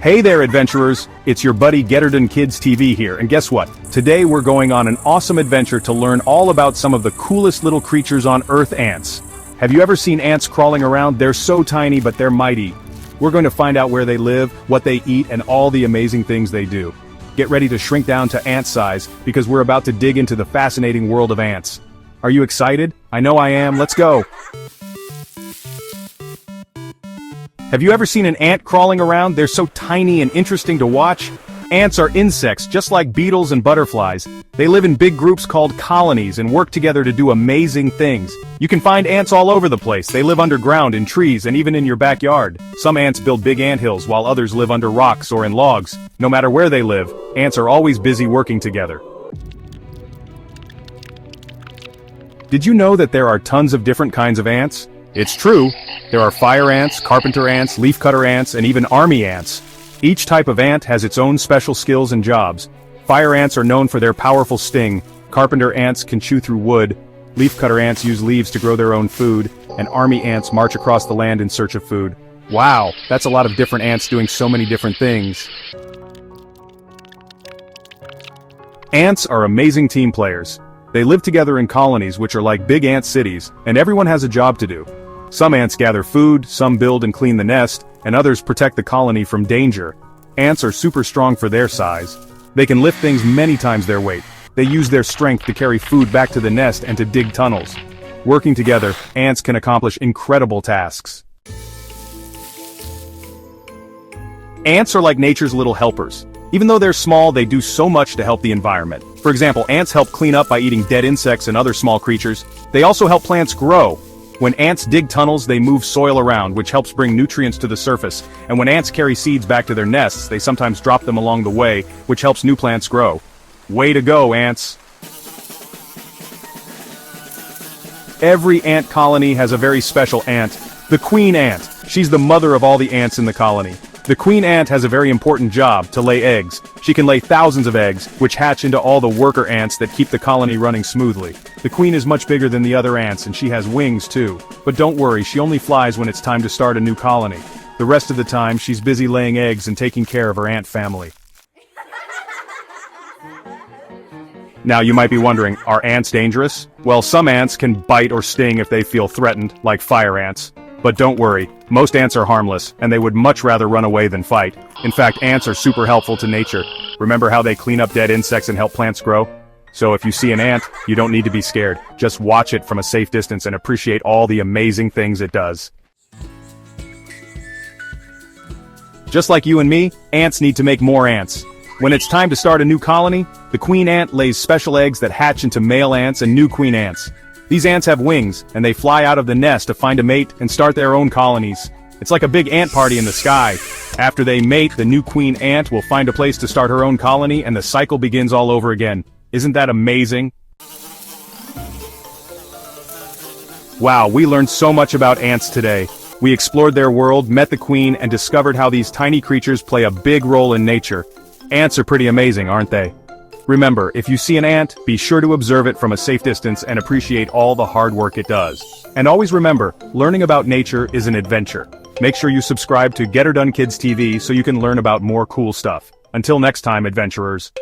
Hey there, adventurers! It's your buddy Getterden Kids TV here, and guess what? Today we're going on an awesome adventure to learn all about some of the coolest little creatures on Earth, ants. Have you ever seen ants crawling around? They're so tiny, but they're mighty. We're going to find out where they live, what they eat, and all the amazing things they do. Get ready to shrink down to ant size, because we're about to dig into the fascinating world of ants. Are you excited? I know I am. Let's go! Have you ever seen an ant crawling around? They're so tiny and interesting to watch. Ants are insects, just like beetles and butterflies. They live in big groups called colonies and work together to do amazing things. You can find ants all over the place. They live underground, in trees, and even in your backyard. Some ants build big anthills, while others live under rocks or in logs. No matter where they live, ants are always busy working together. Did you know that there are tons of different kinds of ants? It's true. There are fire ants, carpenter ants, leafcutter ants, and even army ants. Each type of ant has its own special skills and jobs. Fire ants are known for their powerful sting, carpenter ants can chew through wood, leafcutter ants use leaves to grow their own food, and army ants march across the land in search of food. Wow, that's a lot of different ants doing so many different things. Ants are amazing team players. They live together in colonies which are like big ant cities, and everyone has a job to do. Some ants gather food, some build and clean the nest, and others protect the colony from danger. Ants are super strong for their size. They can lift things many times their weight. They use their strength to carry food back to the nest and to dig tunnels. Working together, ants can accomplish incredible tasks. Ants are like nature's little helpers. Even though they're small, they do so much to help the environment. For example, ants help clean up by eating dead insects and other small creatures. They also help plants grow. When ants dig tunnels, they move soil around, which helps bring nutrients to the surface. And when ants carry seeds back to their nests, they sometimes drop them along the way, which helps new plants grow. Way to go, ants! Every ant colony has a very special ant, the queen ant. She's the mother of all the ants in the colony. The queen ant has a very important job, to lay eggs. She can lay thousands of eggs, which hatch into all the worker ants that keep the colony running smoothly. The queen is much bigger than the other ants, and she has wings too. But don't worry, she only flies when it's time to start a new colony. The rest of the time, she's busy laying eggs and taking care of her ant family. Now you might be wondering, are ants dangerous? Well, some ants can bite or sting if they feel threatened, like fire ants. But don't worry, most ants are harmless, and they would much rather run away than fight. In fact, ants are super helpful to nature. Remember how they clean up dead insects and help plants grow? So if you see an ant, you don't need to be scared. Just watch it from a safe distance and appreciate all the amazing things it does. Just like you and me, ants need to make more ants. When it's time to start a new colony, the queen ant lays special eggs that hatch into male ants and new queen ants. These ants have wings, and they fly out of the nest to find a mate and start their own colonies. It's like a big ant party in the sky. After they mate, the new queen ant will find a place to start her own colony, and the cycle begins all over again. Isn't that amazing? Wow, we learned so much about ants today. We explored their world, met the queen, and discovered how these tiny creatures play a big role in nature. Ants are pretty amazing, aren't they? Remember, if you see an ant, be sure to observe it from a safe distance and appreciate all the hard work it does. And always remember, learning about nature is an adventure. Make sure you subscribe to Getterden Kids TV so you can learn about more cool stuff. Until next time, adventurers.